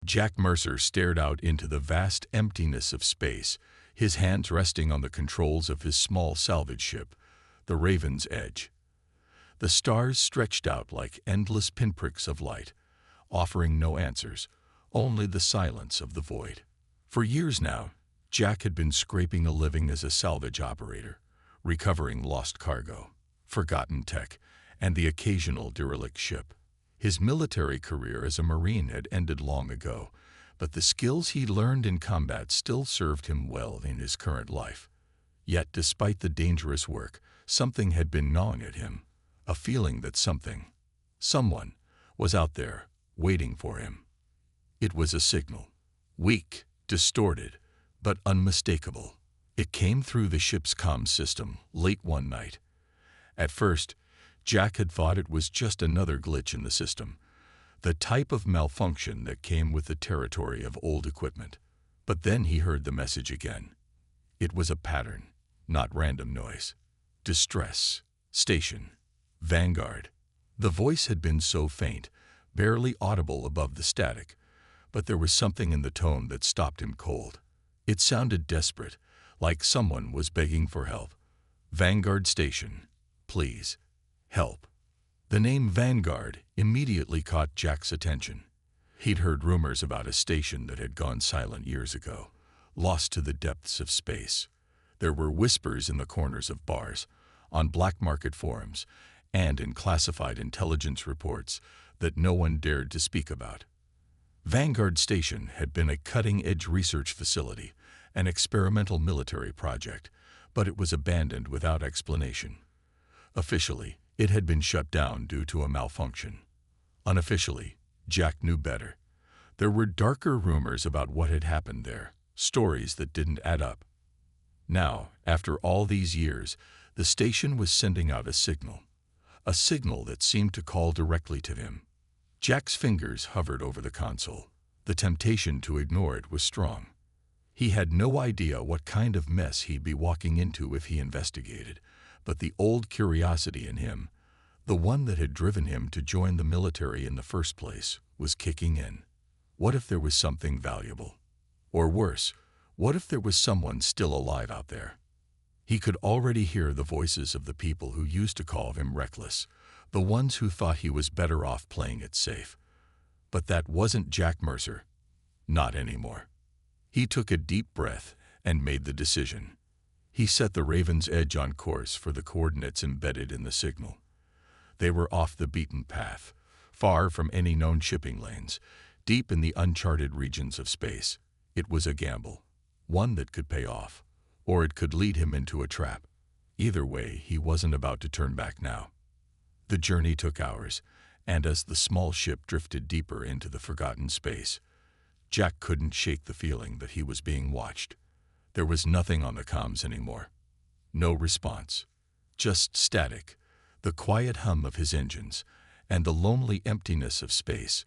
Jack Mercer stared out into the vast emptiness of space, his hands resting on the controls of his small salvage ship, the Raven's Edge. The stars stretched out like endless pinpricks of light, offering no answers, only the silence of the void. For years now, Jack had been scraping a living as a salvage operator, recovering lost cargo, forgotten tech, and the occasional derelict ship. His military career as a Marine had ended long ago, but the skills he learned in combat still served him well in his current life. Yet, despite the dangerous work, something had been gnawing at him, a feeling that someone, was out there, waiting for him. It was a signal, weak, distorted, but unmistakable. It came through the ship's comm system late one night. At first, Jack had thought it was just another glitch in the system, the type of malfunction that came with the territory of old equipment. But then he heard the message again. It was a pattern, not random noise. Distress. Station. Vanguard. The voice had been so faint, barely audible above the static, but there was something in the tone that stopped him cold. It sounded desperate, like someone was begging for help. Vanguard Station. Please. Help. The name Vanguard immediately caught Jack's attention. He'd heard rumors about a station that had gone silent years ago, lost to the depths of space. There were whispers in the corners of bars, on black market forums, and in classified intelligence reports that no one dared to speak about. Vanguard Station had been a cutting-edge research facility, an experimental military project, but it was abandoned without explanation. Officially, it had been shut down due to a malfunction. Unofficially, Jack knew better. There were darker rumors about what had happened there, stories that didn't add up. Now, after all these years, the station was sending out a signal that seemed to call directly to him. Jack's fingers hovered over the console. The temptation to ignore it was strong. He had no idea what kind of mess he'd be walking into if he investigated, but the old curiosity in him, the one that had driven him to join the military in the first place, was kicking in. What if there was something valuable? Or worse, what if there was someone still alive out there? He could already hear the voices of the people who used to call him reckless, the ones who thought he was better off playing it safe. But that wasn't Jack Mercer. Not anymore. He took a deep breath and made the decision. He set the Raven's Edge on course for the coordinates embedded in the signal. They were off the beaten path, far from any known shipping lanes, deep in the uncharted regions of space. It was a gamble, one that could pay off, or it could lead him into a trap. Either way, he wasn't about to turn back now. The journey took hours, and as the small ship drifted deeper into the forgotten space, Jack couldn't shake the feeling that he was being watched. There was nothing on the comms anymore. No response. Just static, the quiet hum of his engines, and the lonely emptiness of space.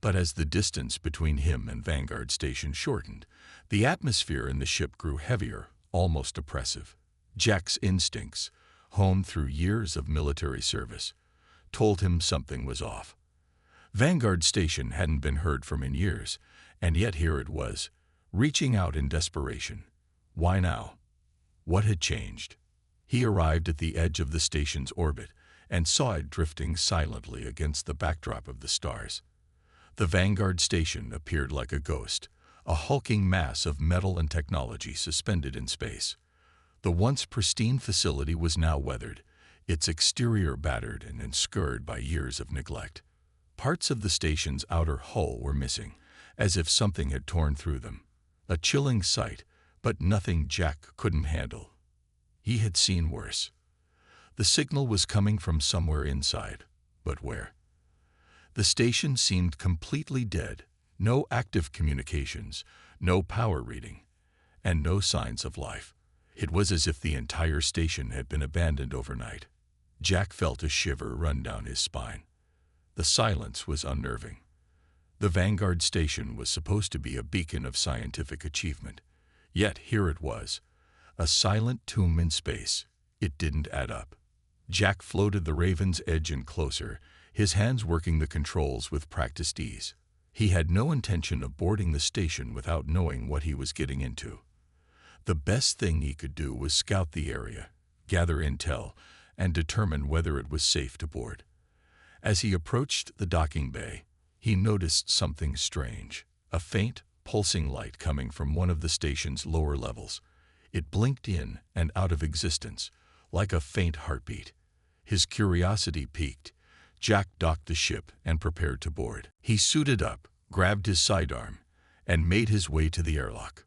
But as the distance between him and Vanguard Station shortened, the atmosphere in the ship grew heavier, almost oppressive. Jack's instincts, honed through years of military service, told him something was off. Vanguard Station hadn't been heard from in years, and yet here it was, reaching out in desperation. Why now? What had changed? He arrived at the edge of the station's orbit and saw it drifting silently against the backdrop of the stars. The Vanguard Station appeared like a ghost, a hulking mass of metal and technology suspended in space. The once pristine facility was now weathered, its exterior battered and scarred by years of neglect. Parts of the station's outer hull were missing, as if something had torn through them. A chilling sight, but nothing Jack couldn't handle. He had seen worse. The signal was coming from somewhere inside, but where? The station seemed completely dead, no active communications, no power reading, and no signs of life. It was as if the entire station had been abandoned overnight. Jack felt a shiver run down his spine. The silence was unnerving. The Vanguard Station was supposed to be a beacon of scientific achievement. Yet here it was, a silent tomb in space. It didn't add up. Jack floated the Raven's Edge in closer, his hands working the controls with practiced ease. He had no intention of boarding the station without knowing what he was getting into. The best thing he could do was scout the area, gather intel, and determine whether it was safe to board. As he approached the docking bay, he noticed something strange, a faint, pulsing light coming from one of the station's lower levels. It blinked in and out of existence, like a faint heartbeat. His curiosity piqued. Jack docked the ship and prepared to board. He suited up, grabbed his sidearm, and made his way to the airlock.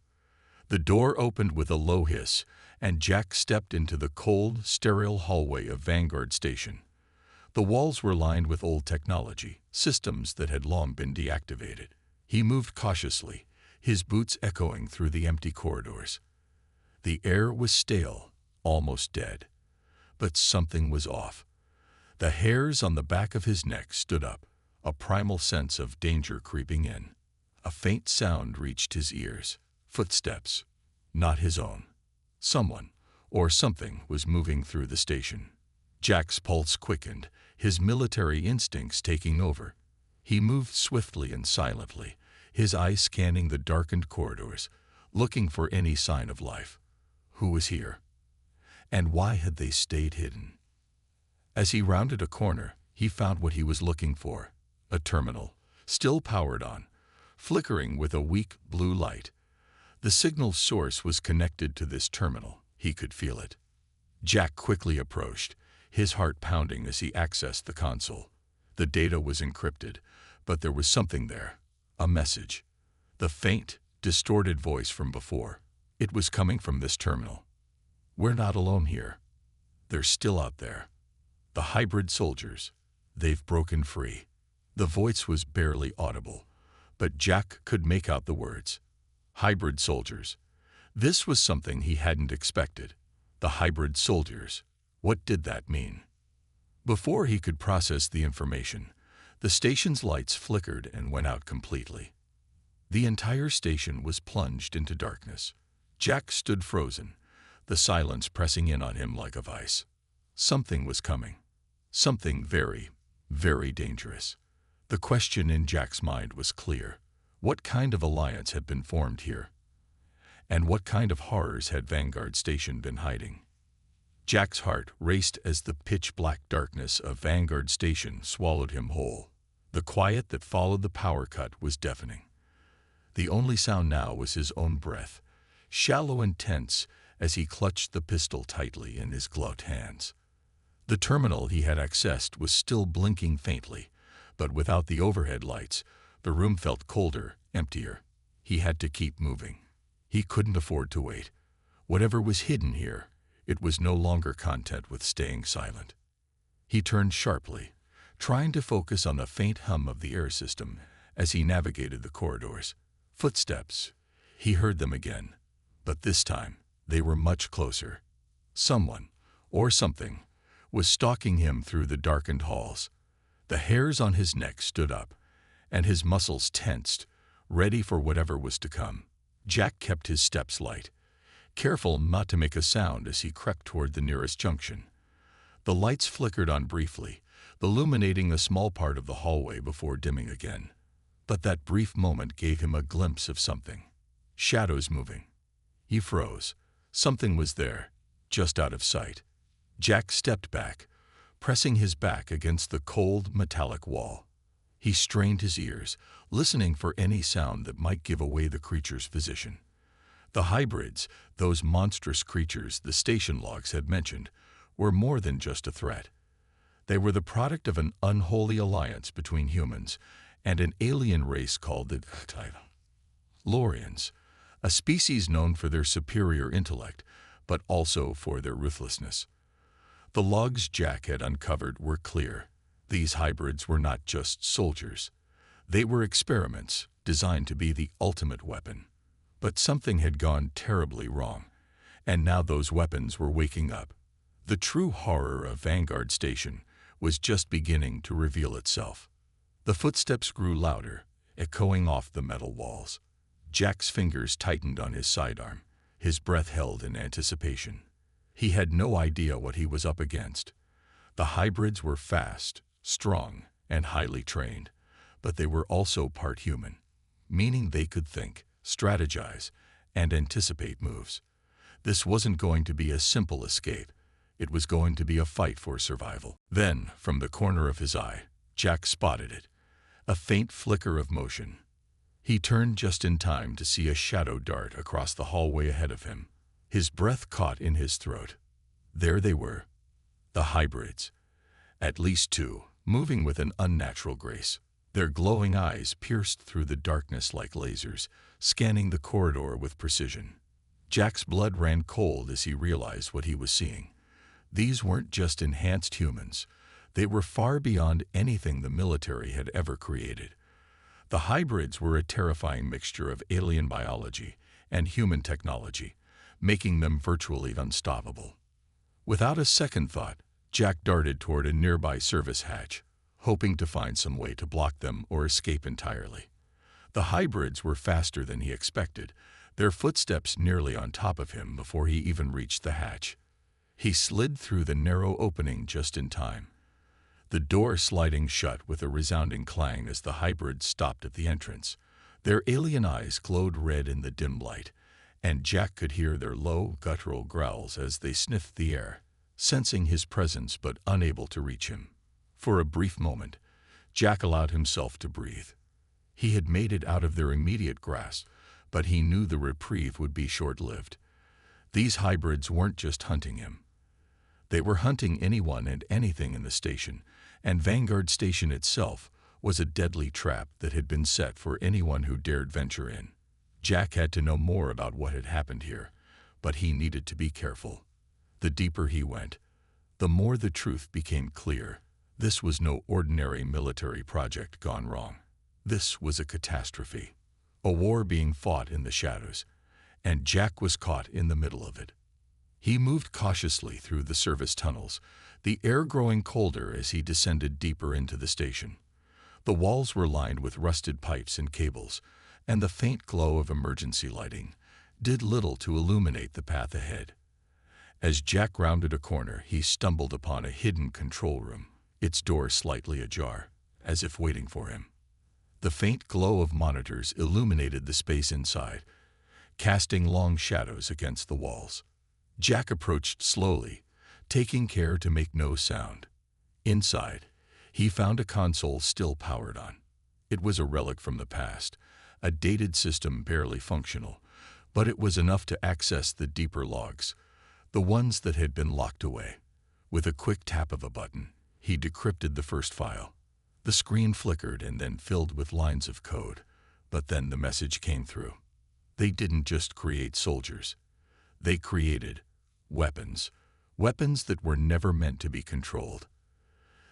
The door opened with a low hiss, and Jack stepped into the cold, sterile hallway of Vanguard Station. The walls were lined with old technology, systems that had long been deactivated. He moved cautiously, his boots echoing through the empty corridors. The air was stale, almost dead. But something was off. The hairs on the back of his neck stood up, a primal sense of danger creeping in. A faint sound reached his ears. Footsteps, not his own. Someone, or something, was moving through the station. Jack's pulse quickened, his military instincts taking over. He moved swiftly and silently, his eyes scanning the darkened corridors, looking for any sign of life. Who was here? And why had they stayed hidden? As he rounded a corner, he found what he was looking for, a terminal, still powered on, flickering with a weak blue light. The signal source was connected to this terminal. He could feel it. Jack quickly approached, his heart pounding as he accessed the console. The data was encrypted, but there was something there, a message. The faint, distorted voice from before. It was coming from this terminal. We're not alone here. They're still out there. The hybrid soldiers. They've broken free. The voice was barely audible, but Jack could make out the words. Hybrid soldiers. This was something he hadn't expected. The hybrid soldiers. What did that mean? Before he could process the information, the station's lights flickered and went out completely. The entire station was plunged into darkness. Jack stood frozen, the silence pressing in on him like a vice. Something was coming. Something very, very dangerous. The question in Jack's mind was clear. What kind of alliance had been formed here? And what kind of horrors had Vanguard Station been hiding? Jack's heart raced as the pitch-black darkness of Vanguard Station swallowed him whole. The quiet that followed the power cut was deafening. The only sound now was his own breath, shallow and tense as he clutched the pistol tightly in his gloved hands. The terminal he had accessed was still blinking faintly, but without the overhead lights, the room felt colder, emptier. He had to keep moving. He couldn't afford to wait. Whatever was hidden here, it was no longer content with staying silent. He turned sharply, trying to focus on the faint hum of the air system as he navigated the corridors. Footsteps. He heard them again, but this time they were much closer. Someone, or something, was stalking him through the darkened halls. The hairs on his neck stood up, and his muscles tensed, ready for whatever was to come. Jack kept his steps light, careful not to make a sound as he crept toward the nearest junction. The lights flickered on briefly, illuminating a small part of the hallway before dimming again. But that brief moment gave him a glimpse of something. Shadows moving. He froze. Something was there, just out of sight. Jack stepped back, pressing his back against the cold, metallic wall. He strained his ears, listening for any sound that might give away the creature's position. The hybrids, those monstrous creatures the station logs had mentioned, were more than just a threat. They were the product of an unholy alliance between humans and an alien race called the Lorians, a species known for their superior intellect, but also for their ruthlessness. The logs Jack had uncovered were clear. These hybrids were not just soldiers. They were experiments designed to be the ultimate weapon. But something had gone terribly wrong, and now those weapons were waking up. The true horror of Vanguard Station was just beginning to reveal itself. The footsteps grew louder, echoing off the metal walls. Jack's fingers tightened on his sidearm, his breath held in anticipation. He had no idea what he was up against. The hybrids were fast, strong, and highly trained, but they were also part human, meaning they could think, strategize, and anticipate moves. This wasn't going to be a simple escape. It was going to be a fight for survival. Then, from the corner of his eye, Jack spotted it, a faint flicker of motion. He turned just in time to see a shadow dart across the hallway ahead of him. His breath caught in his throat. There they were, the hybrids. At least two, moving with an unnatural grace. Their glowing eyes pierced through the darkness like lasers, scanning the corridor with precision. Jack's blood ran cold as he realized what he was seeing. These weren't just enhanced humans. They were far beyond anything the military had ever created. The hybrids were a terrifying mixture of alien biology and human technology, making them virtually unstoppable. Without a second thought, Jack darted toward a nearby service hatch, hoping to find some way to block them or escape entirely. The hybrids were faster than he expected, their footsteps nearly on top of him before he even reached the hatch. He slid through the narrow opening just in time, the door sliding shut with a resounding clang as the hybrids stopped at the entrance. Their alien eyes glowed red in the dim light, and Jack could hear their low, guttural growls as they sniffed the air, sensing his presence but unable to reach him. For a brief moment, Jack allowed himself to breathe. He had made it out of their immediate grasp, but he knew the reprieve would be short-lived. These hybrids weren't just hunting him. They were hunting anyone and anything in the station, and Vanguard Station itself was a deadly trap that had been set for anyone who dared venture in. Jack had to know more about what had happened here, but he needed to be careful. The deeper he went, the more the truth became clear. This was no ordinary military project gone wrong. This was a catastrophe, a war being fought in the shadows, and Jack was caught in the middle of it. He moved cautiously through the service tunnels, the air growing colder as he descended deeper into the station. The walls were lined with rusted pipes and cables, and the faint glow of emergency lighting did little to illuminate the path ahead. As Jack rounded a corner, he stumbled upon a hidden control room, its door slightly ajar, as if waiting for him. The faint glow of monitors illuminated the space inside, casting long shadows against the walls. Jack approached slowly, taking care to make no sound. Inside, he found a console still powered on. It was a relic from the past, a dated system barely functional, but it was enough to access the deeper logs, the ones that had been locked away. With a quick tap of a button, he decrypted the first file. The screen flickered and then filled with lines of code, but then the message came through. They didn't just create soldiers. They created weapons, weapons that were never meant to be controlled.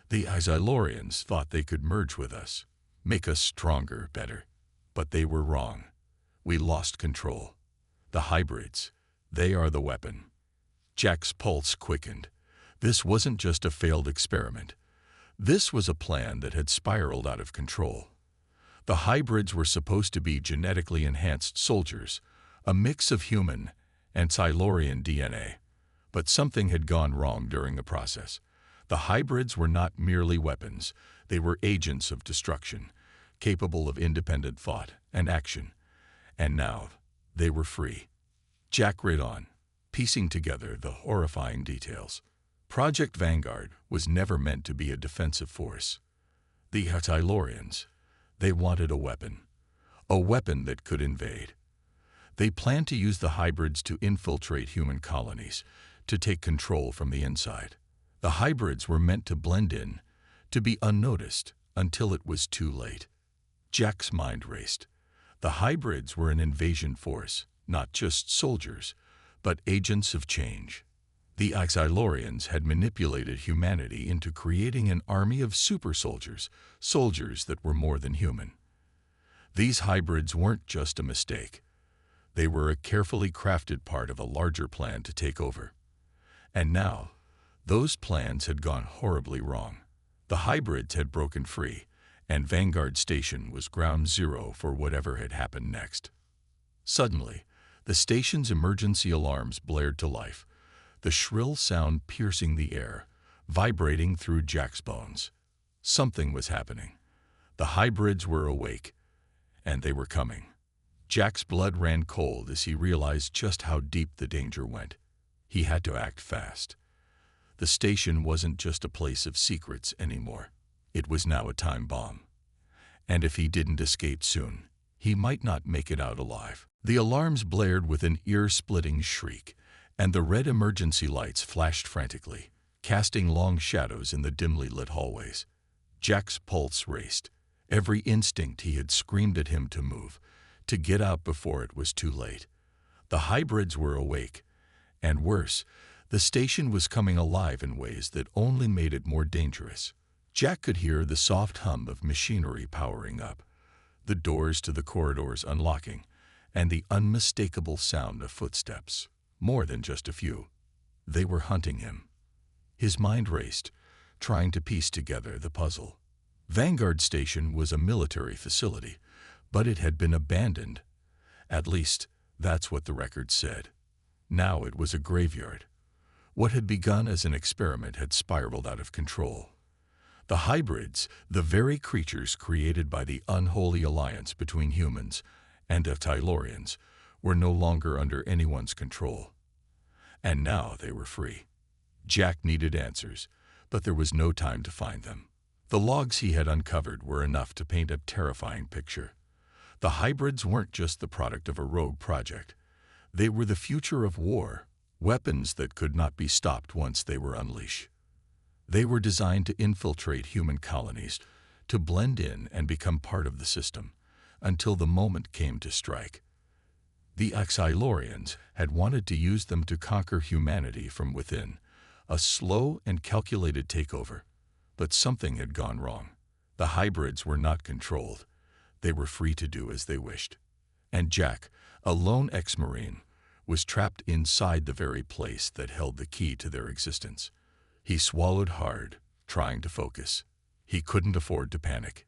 The Exhilarations thought they could merge with us, make us stronger, better. But they were wrong. We lost control. The hybrids, they are the weapon. Jack's pulse quickened. This wasn't just a failed experiment. This was a plan that had spiraled out of control. The hybrids were supposed to be genetically enhanced soldiers, a mix of human and Silurian DNA. But something had gone wrong during the process. The hybrids were not merely weapons. They were agents of destruction, capable of independent thought and action. And now, they were free. Jack read on, piecing together the horrifying details. Project Vanguard was never meant to be a defensive force. The Silurians, they wanted a weapon that could invade. They planned to use the hybrids to infiltrate human colonies, to take control from the inside. The hybrids were meant to blend in, to be unnoticed until it was too late. Jack's mind raced. The hybrids were an invasion force, not just soldiers, but agents of change. The Exhilarations had manipulated humanity into creating an army of super soldiers, soldiers that were more than human. These hybrids weren't just a mistake. They were a carefully crafted part of a larger plan to take over. And now, those plans had gone horribly wrong. The hybrids had broken free, and Vanguard Station was ground zero for whatever had happened next. Suddenly, the station's emergency alarms blared to life, the shrill sound piercing the air, vibrating through Jack's bones. Something was happening. The hybrids were awake, and they were coming. Jack's blood ran cold as he realized just how deep the danger went. He had to act fast. The station wasn't just a place of secrets anymore. It was now a time bomb. And if he didn't escape soon, he might not make it out alive. The alarms blared with an ear-splitting shriek, and the red emergency lights flashed frantically, casting long shadows in the dimly lit hallways. Jack's pulse raced. Every instinct he had screamed at him to move, to get out before it was too late. The hybrids were awake, and worse, the station was coming alive in ways that only made it more dangerous. Jack could hear the soft hum of machinery powering up, the doors to the corridors unlocking, and the unmistakable sound of footsteps. More than just a few. They were hunting him. His mind raced, trying to piece together the puzzle. Vanguard Station was a military facility, but it had been abandoned. At least, that's what the records said. Now it was a graveyard. What had begun as an experiment had spiraled out of control. The hybrids, the very creatures created by the unholy alliance between humans and Tylorians, were no longer under anyone's control. And now they were free. Jack needed answers, but there was no time to find them. The logs he had uncovered were enough to paint a terrifying picture. The hybrids weren't just the product of a rogue project. They were the future of war, weapons that could not be stopped once they were unleashed. They were designed to infiltrate human colonies, to blend in and become part of the system, until the moment came to strike. The Exhilarating had wanted to use them to conquer humanity from within, a slow and calculated takeover. But something had gone wrong. The hybrids were not controlled. They were free to do as they wished. And Jack, a lone ex-Marine, was trapped inside the very place that held the key to their existence. He swallowed hard, trying to focus. He couldn't afford to panic.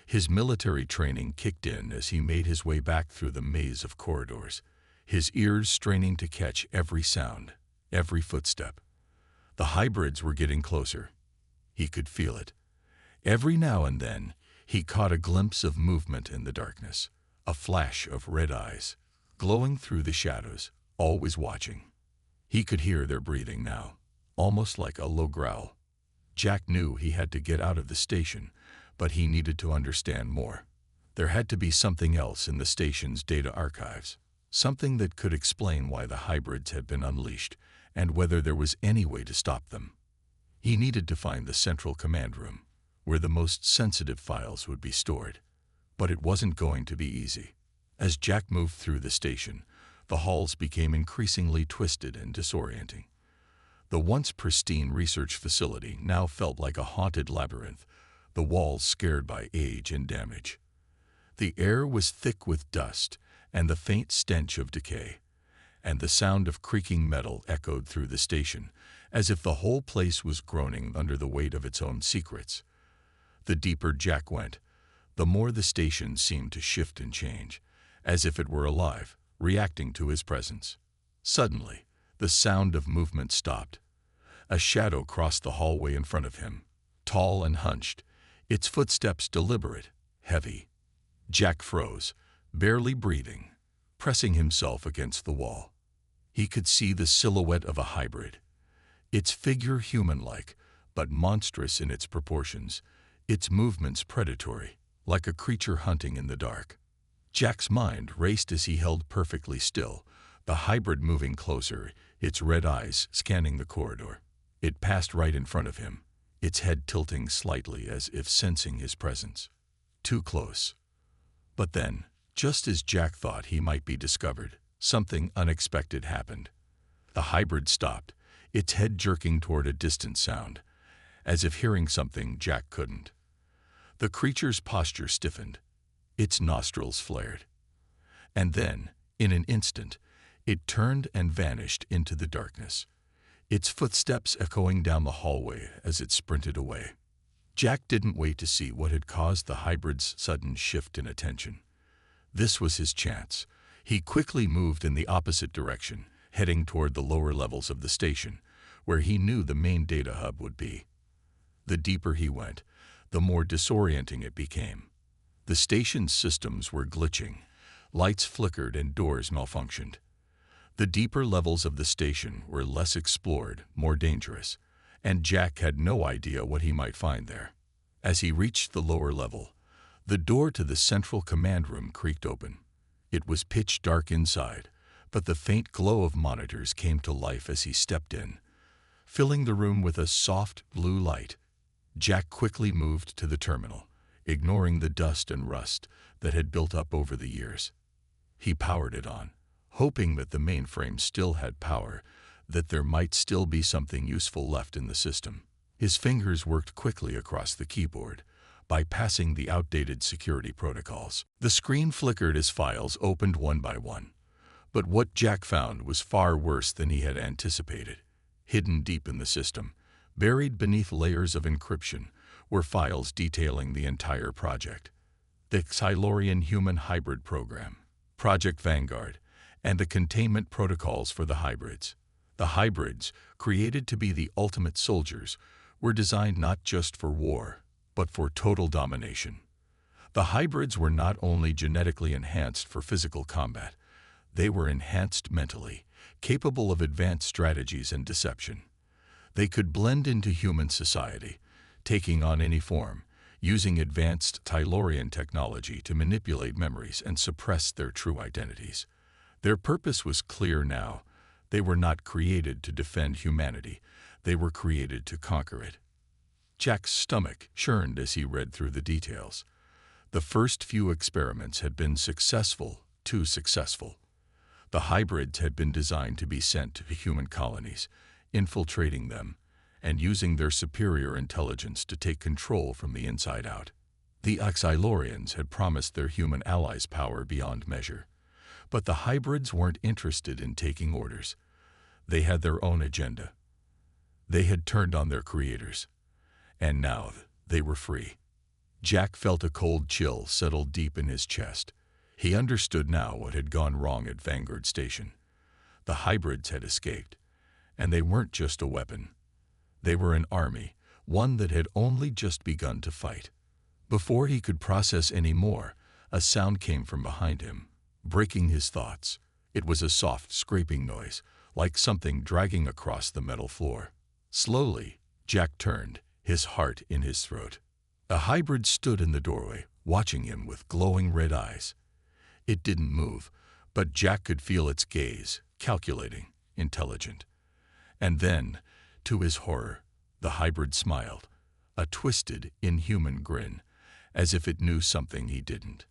His military training kicked in as he made his way back through the maze of corridors, his ears straining to catch every sound, every footstep. The hybrids were getting closer. He could feel it. Every now and then, he caught a glimpse of movement in the darkness, a flash of red eyes, glowing through the shadows, always watching. He could hear their breathing now, almost like a low growl. Jack knew he had to get out of the station, but he needed to understand more. There had to be something else in the station's data archives, something that could explain why the hybrids had been unleashed and whether there was any way to stop them. He needed to find the central command room, where the most sensitive files would be stored. But it wasn't going to be easy. As Jack moved through the station, the halls became increasingly twisted and disorienting. The once pristine research facility now felt like a haunted labyrinth, the walls scared by age and damage. The air was thick with dust and the faint stench of decay, and the sound of creaking metal echoed through the station, as if the whole place was groaning under the weight of its own secrets. The deeper Jack went, the more the station seemed to shift and change, as if it were alive, reacting to his presence. Suddenly, the sound of movement stopped. A shadow crossed the hallway in front of him, tall and hunched, its footsteps deliberate, heavy. Jack froze, barely breathing, pressing himself against the wall. He could see the silhouette of a hybrid, its figure human-like, but monstrous in its proportions, its movements predatory, like a creature hunting in the dark. Jack's mind raced as he held perfectly still, the hybrid moving closer, its red eyes scanning the corridor. It passed right in front of him, its head tilting slightly as if sensing his presence. Too close. But then, just as Jack thought he might be discovered, something unexpected happened. The hybrid stopped, its head jerking toward a distant sound, as if hearing something Jack couldn't. The creature's posture stiffened, its nostrils flared. And then, in an instant, it turned and vanished into the darkness, its footsteps echoing down the hallway as it sprinted away. Jack didn't wait to see what had caused the hybrid's sudden shift in attention. This was his chance. He quickly moved in the opposite direction, heading toward the lower levels of the station, where he knew the main data hub would be. The deeper he went, the more disorienting it became. The station's systems were glitching. Lights flickered and doors malfunctioned. The deeper levels of the station were less explored, more dangerous, and Jack had no idea what he might find there. As he reached the lower level, the door to the central command room creaked open. It was pitch dark inside, but the faint glow of monitors came to life as he stepped in, filling the room with a soft blue light. Jack quickly moved to the terminal, ignoring the dust and rust that had built up over the years. He powered it on, hoping that the mainframe still had power, that there might still be something useful left in the system. His fingers worked quickly across the keyboard, bypassing the outdated security protocols. The screen flickered as files opened one by one. But what Jack found was far worse than he had anticipated. Hidden deep in the system, buried beneath layers of encryption, were files detailing the entire project. The Exhilarating human hybrid program, Project Vanguard, and the containment protocols for the hybrids. The hybrids, created to be the ultimate soldiers, were designed not just for war, but for total domination. The hybrids were not only genetically enhanced for physical combat, they were enhanced mentally, capable of advanced strategies and deception. They could blend into human society, taking on any form, using advanced Tylorian technology to manipulate memories and suppress their true identities. Their purpose was clear now. They were not created to defend humanity. They were created to conquer it. Jack's stomach churned as he read through the details. The first few experiments had been successful, too successful. The hybrids had been designed to be sent to human colonies, infiltrating them, and using their superior intelligence to take control from the inside out. The Exhilarians had promised their human allies power beyond measure. But the hybrids weren't interested in taking orders. They had their own agenda. They had turned on their creators. And now they were free. Jack felt a cold chill settle deep in his chest. He understood now what had gone wrong at Vanguard Station. The hybrids had escaped, and they weren't just a weapon. They were an army, one that had only just begun to fight. Before he could process any more, a sound came from behind him, breaking his thoughts. It was a soft scraping noise, like something dragging across the metal floor. Slowly, Jack turned, his heart in his throat. A hybrid stood in the doorway, watching him with glowing red eyes. It didn't move, but Jack could feel its gaze, calculating, intelligent. And then, to his horror, the hybrid smiled, a twisted, inhuman grin, as if it knew something he didn't.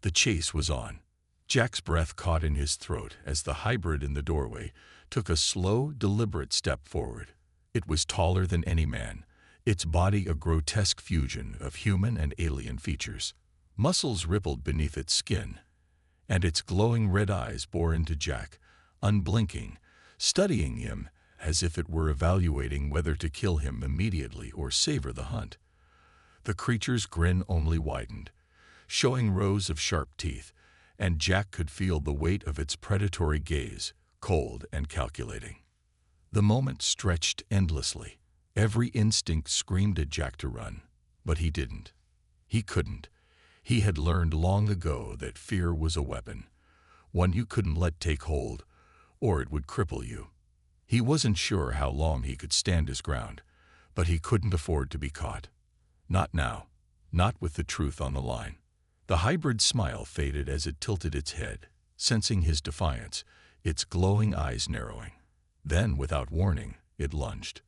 The chase was on. Jack's breath caught in his throat as the hybrid in the doorway took a slow, deliberate step forward. It was taller than any man, its body a grotesque fusion of human and alien features. Muscles rippled beneath its skin, and its glowing red eyes bore into Jack, unblinking, studying him as if it were evaluating whether to kill him immediately or savor the hunt. The creature's grin only widened, showing rows of sharp teeth, and Jack could feel the weight of its predatory gaze, cold and calculating. The moment stretched endlessly. Every instinct screamed at Jack to run, but he didn't. He couldn't. He had learned long ago that fear was a weapon, one you couldn't let take hold, or it would cripple you. He wasn't sure how long he could stand his ground, but he couldn't afford to be caught. Not now, not with the truth on the line. The hybrid's smile faded as it tilted its head, sensing his defiance, its glowing eyes narrowing. Then, without warning, it lunged.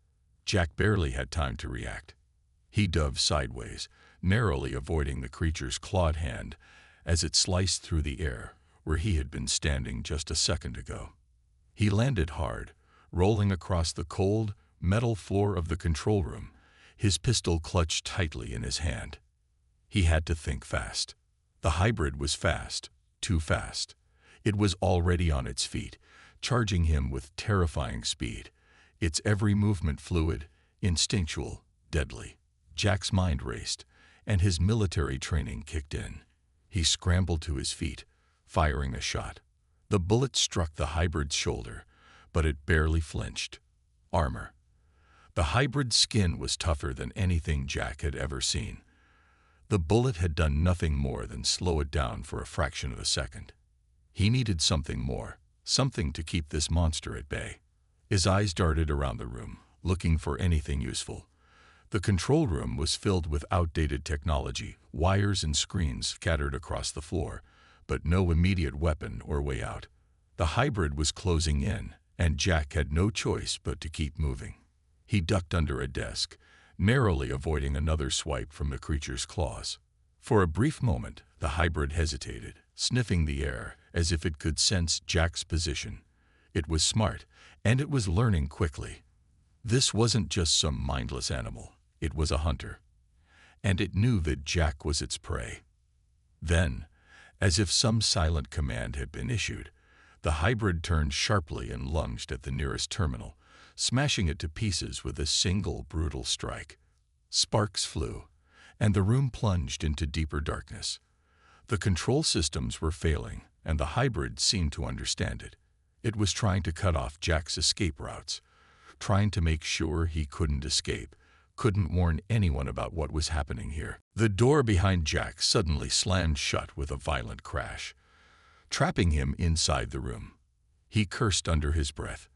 Jack barely had time to react. He dove sideways, narrowly avoiding the creature's clawed hand as it sliced through the air where he had been standing just a second ago. He landed hard, rolling across the cold, metal floor of the control room, his pistol clutched tightly in his hand. He had to think fast. The hybrid was fast, too fast. It was already on its feet, charging him with terrifying speed, its every movement fluid, instinctual, deadly. Jack's mind raced, and his military training kicked in. He scrambled to his feet, firing a shot. The bullet struck the hybrid's shoulder, but it barely flinched. Armor. The hybrid's skin was tougher than anything Jack had ever seen. The bullet had done nothing more than slow it down for a fraction of a second. He needed something more, something to keep this monster at bay. His eyes darted around the room, looking for anything useful. The control room was filled with outdated technology, wires and screens scattered across the floor, but no immediate weapon or way out. The hybrid was closing in, and Jack had no choice but to keep moving. He ducked under a desk, narrowly avoiding another swipe from the creature's claws. For a brief moment, the hybrid hesitated, sniffing the air as if it could sense Jack's position. It was smart, and it was learning quickly. This wasn't just some mindless animal. It was a hunter, and it knew that Jack was its prey. Then, as if some silent command had been issued, the hybrid turned sharply and lunged at the nearest terminal, smashing it to pieces with a single brutal strike. Sparks flew, and the room plunged into deeper darkness. The control systems were failing, and the hybrid seemed to understand it. It was trying to cut off Jack's escape routes, trying to make sure he couldn't escape, couldn't warn anyone about what was happening here. The door behind Jack suddenly slammed shut with a violent crash, trapping him inside the room. He cursed under his breath.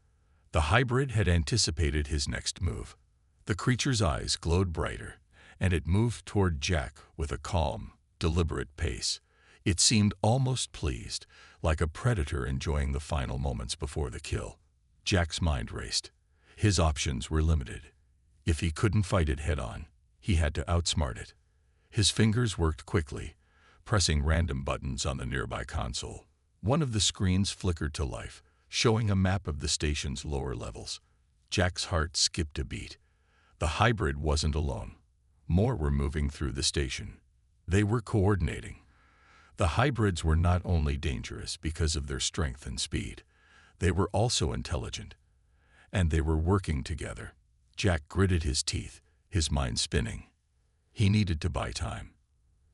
The hybrid had anticipated his next move. The creature's eyes glowed brighter, and it moved toward Jack with a calm, deliberate pace. It seemed almost pleased, like a predator enjoying the final moments before the kill. Jack's mind raced. His options were limited. If he couldn't fight it head-on, he had to outsmart it. His fingers worked quickly, pressing random buttons on the nearby console. One of the screens flickered to life, showing a map of the station's lower levels. Jack's heart skipped a beat. The hybrid wasn't alone. More were moving through the station. They were coordinating. The hybrids were not only dangerous because of their strength and speed, they were also intelligent. And they were working together. Jack gritted his teeth, his mind spinning. He needed to buy time.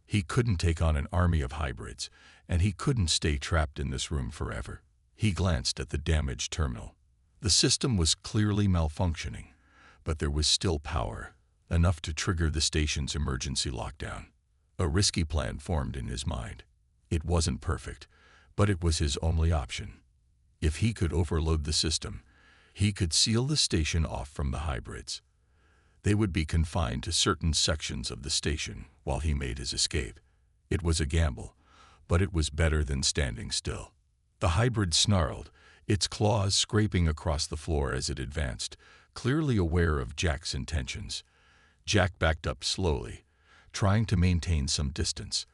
He couldn't take on an army of hybrids, and he couldn't stay trapped in this room forever. He glanced at the damaged terminal. The system was clearly malfunctioning, but there was still power, enough to trigger the station's emergency lockdown. A risky plan formed in his mind. It wasn't perfect, but it was his only option. If he could overload the system, he could seal the station off from the hybrids. They would be confined to certain sections of the station while he made his escape. It was a gamble, but it was better than standing still. The hybrid snarled, its claws scraping across the floor as it advanced, clearly aware of Jack's intentions. Jack backed up slowly, trying to maintain some distance.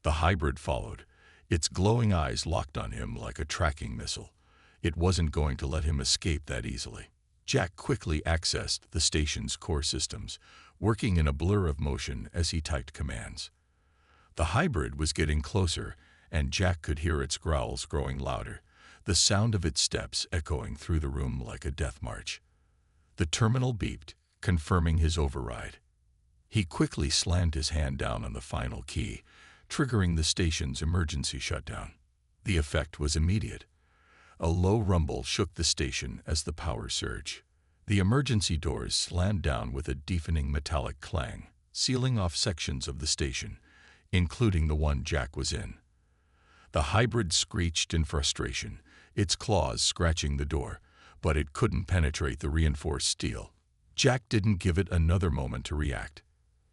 The hybrid followed, its glowing eyes locked on him like a tracking missile. It wasn't going to let him escape that easily. Jack quickly accessed the station's core systems, working in a blur of motion as he typed commands. The hybrid was getting closer, and Jack could hear its growls growing louder, the sound of its steps echoing through the room like a death march. The terminal beeped, confirming his override. He quickly slammed his hand down on the final key, triggering the station's emergency shutdown. The effect was immediate. A low rumble shook the station as the power surged. The emergency doors slammed down with a deafening metallic clang, sealing off sections of the station, including the one Jack was in. The hybrid screeched in frustration, its claws scratching the door, but it couldn't penetrate the reinforced steel. Jack didn't give it another moment to react.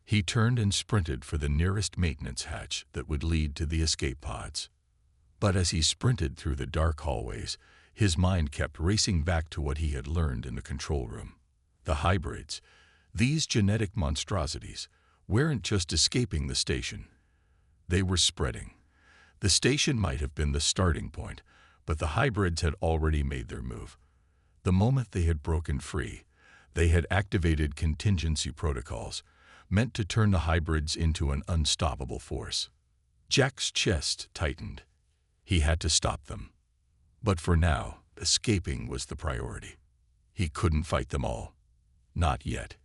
He turned and sprinted for the nearest maintenance hatch that would lead to the escape pods. But as he sprinted through the dark hallways, his mind kept racing back to what he had learned in the control room. The hybrids, these genetic monstrosities, weren't just escaping the station. They were spreading. The station might have been the starting point, but the hybrids had already made their move. The moment they had broken free, they had activated contingency protocols, meant to turn the hybrids into an unstoppable force. Jack's chest tightened. He had to stop them. But for now, escaping was the priority. He couldn't fight them all. Not yet.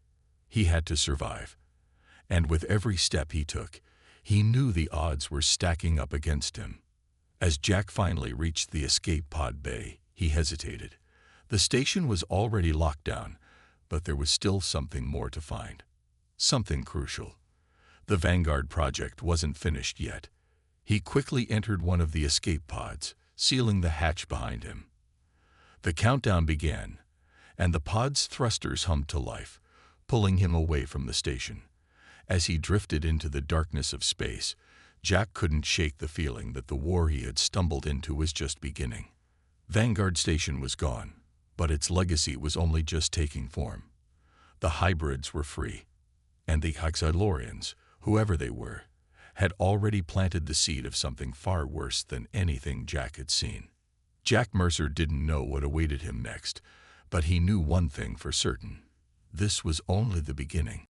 He had to survive. And with every step he took, he knew the odds were stacking up against him. As Jack finally reached the escape pod bay, he hesitated. The station was already locked down, but there was still something more to find. Something crucial. The Vanguard project wasn't finished yet. He quickly entered one of the escape pods, sealing the hatch behind him. The countdown began, and the pod's thrusters hummed to life, pulling him away from the station. As he drifted into the darkness of space, Jack couldn't shake the feeling that the war he had stumbled into was just beginning. Vanguard Station was gone, but its legacy was only just taking form. The hybrids were free, and the Exhilarians, whoever they were, had already planted the seed of something far worse than anything Jack had seen. Jack Mercer didn't know what awaited him next, but he knew one thing for certain. This was only the beginning.